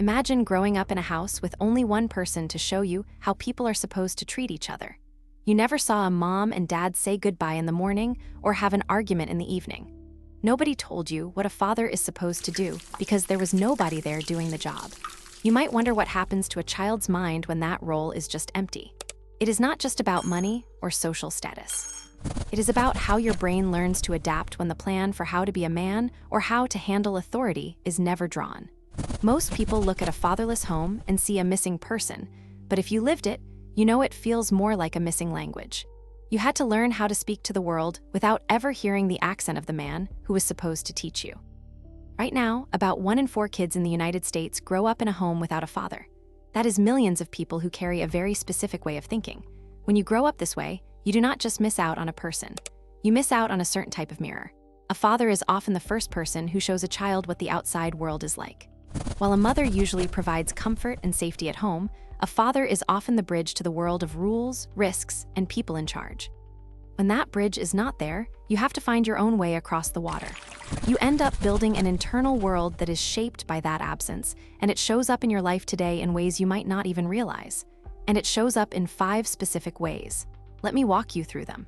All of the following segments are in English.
Imagine growing up in a house with only one person to show you how people are supposed to treat each other. You never saw a mom and dad say goodbye in the morning or have an argument in the evening. Nobody told you what a father is supposed to do because there was nobody there doing the job. You might wonder what happens to a child's mind when that role is just empty. It is not just about money or social status. It is about how your brain learns to adapt when the plan for how to be a man or how to handle authority is never drawn. Most people look at a fatherless home and see a missing person, but if you lived it, you know it feels more like a missing language. You had to learn how to speak to the world without ever hearing the accent of the man who was supposed to teach you. Right now, about 1 in 4 kids in the United States grow up in a home without a father. That is millions of people who carry a very specific way of thinking. When you grow up this way, you do not just miss out on a person. You miss out on a certain type of mirror. A father is often the first person who shows a child what the outside world is like. While a mother usually provides comfort and safety at home, a father is often the bridge to the world of rules, risks, and people in charge. When that bridge is not there, you have to find your own way across the water. You end up building an internal world that is shaped by that absence, and it shows up in your life today in ways you might not even realize. And it shows up in 5 specific ways. Let me walk you through them.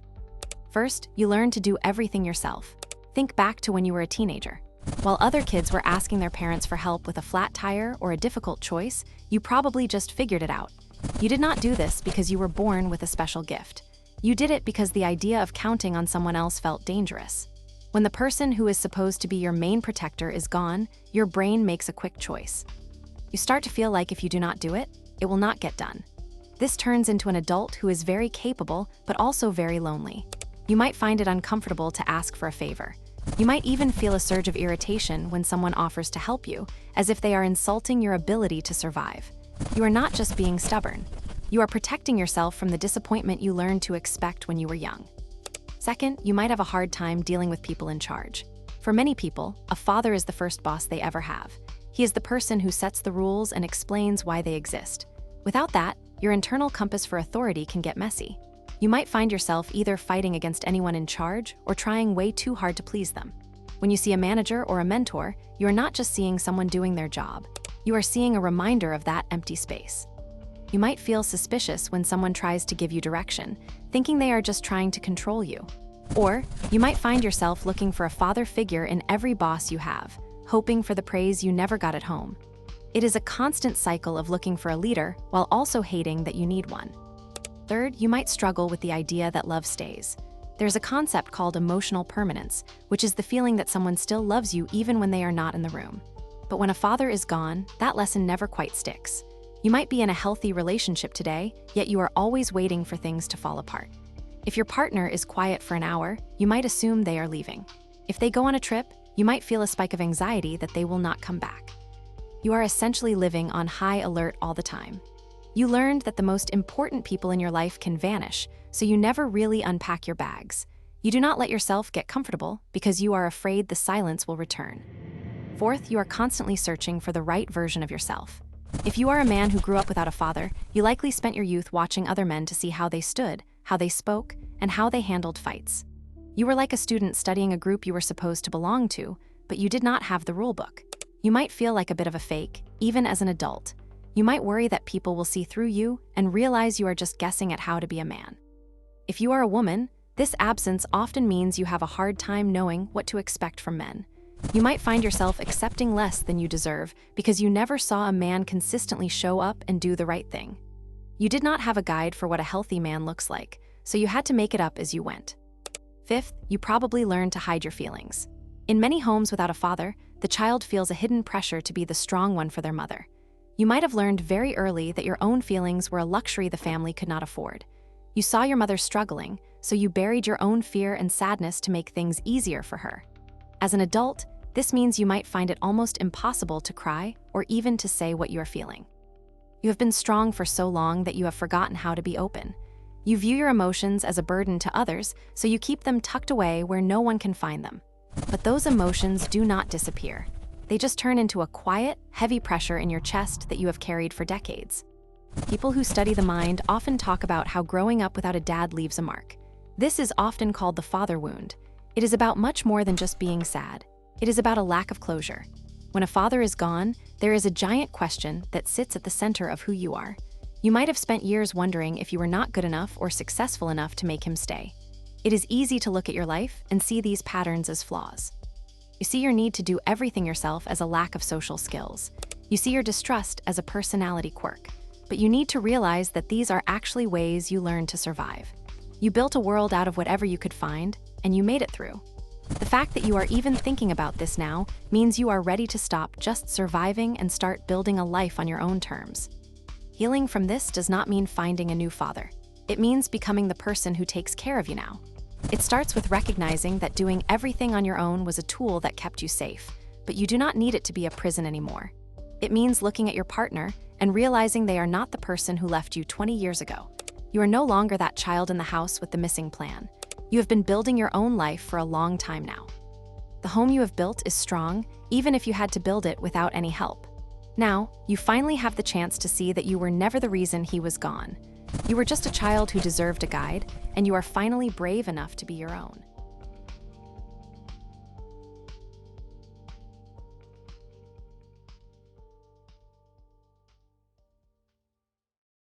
First, you learn to do everything yourself. Think back to when you were a teenager. While other kids were asking their parents for help with a flat tire or a difficult choice, you probably just figured it out. You did not do this because you were born with a special gift. You did it because the idea of counting on someone else felt dangerous. When the person who is supposed to be your main protector is gone, your brain makes a quick choice. You start to feel like if you do not do it, it will not get done. This turns into an adult who is very capable, but also very lonely. You might find it uncomfortable to ask for a favor. You might even feel a surge of irritation when someone offers to help you, as if they are insulting your ability to survive. You are not just being stubborn. You are protecting yourself from the disappointment you learned to expect when you were young. Second, you might have a hard time dealing with people in charge. For many people, a father is the first boss they ever have. He is the person who sets the rules and explains why they exist. Without that, your internal compass for authority can get messy. You might find yourself either fighting against anyone in charge or trying way too hard to please them. When you see a manager or a mentor, you are not just seeing someone doing their job. You are seeing a reminder of that empty space. You might feel suspicious when someone tries to give you direction, thinking they are just trying to control you. Or you might find yourself looking for a father figure in every boss you have, hoping for the praise you never got at home. It is a constant cycle of looking for a leader while also hating that you need one. Third, you might struggle with the idea that love stays. There's a concept called emotional permanence, which is the feeling that someone still loves you even when they are not in the room. But when a father is gone, that lesson never quite sticks. You might be in a healthy relationship today, yet you are always waiting for things to fall apart. If your partner is quiet for an hour, you might assume they are leaving. If they go on a trip, you might feel a spike of anxiety that they will not come back. You are essentially living on high alert all the time. You learned that the most important people in your life can vanish, so you never really unpack your bags. You do not let yourself get comfortable because you are afraid the silence will return. Fourth, you are constantly searching for the right version of yourself. If you are a man who grew up without a father, you likely spent your youth watching other men to see how they stood, how they spoke, and how they handled fights. You were like a student studying a group you were supposed to belong to, but you did not have the rule book. You might feel like a bit of a fake, even as an adult. You might worry that people will see through you and realize you are just guessing at how to be a man. If you are a woman, this absence often means you have a hard time knowing what to expect from men. You might find yourself accepting less than you deserve because you never saw a man consistently show up and do the right thing. You did not have a guide for what a healthy man looks like, so you had to make it up as you went. Fifth, you probably learned to hide your feelings. In many homes without a father, the child feels a hidden pressure to be the strong one for their mother. You might have learned very early that your own feelings were a luxury the family could not afford. You saw your mother struggling, so you buried your own fear and sadness to make things easier for her. As an adult, this means you might find it almost impossible to cry or even to say what you are feeling. You have been strong for so long that you have forgotten how to be open. You view your emotions as a burden to others, so you keep them tucked away where no one can find them. But those emotions do not disappear. They just turn into a quiet, heavy pressure in your chest that you have carried for decades. People who study the mind often talk about how growing up without a dad leaves a mark. This is often called the father wound. It is about much more than just being sad. It is about a lack of closure. When a father is gone, there is a giant question that sits at the center of who you are. You might have spent years wondering if you were not good enough or successful enough to make him stay. It is easy to look at your life and see these patterns as flaws. You see your need to do everything yourself as a lack of social skills. You see your distrust as a personality quirk. But you need to realize that these are actually ways you learn to survive. You built a world out of whatever you could find, and you made it through. The fact that you are even thinking about this now means you are ready to stop just surviving and start building a life on your own terms. Healing from this does not mean finding a new father. It means becoming the person who takes care of you now. It starts with recognizing that doing everything on your own was a tool that kept you safe, but you do not need it to be a prison anymore. It means looking at your partner and realizing they are not the person who left you 20 years ago. You are no longer that child in the house with the missing plan. You have been building your own life for a long time now. The home you have built is strong, even if you had to build it without any help. Now, you finally have the chance to see that you were never the reason he was gone. You were just a child who deserved a guide, and you are finally brave enough to be your own.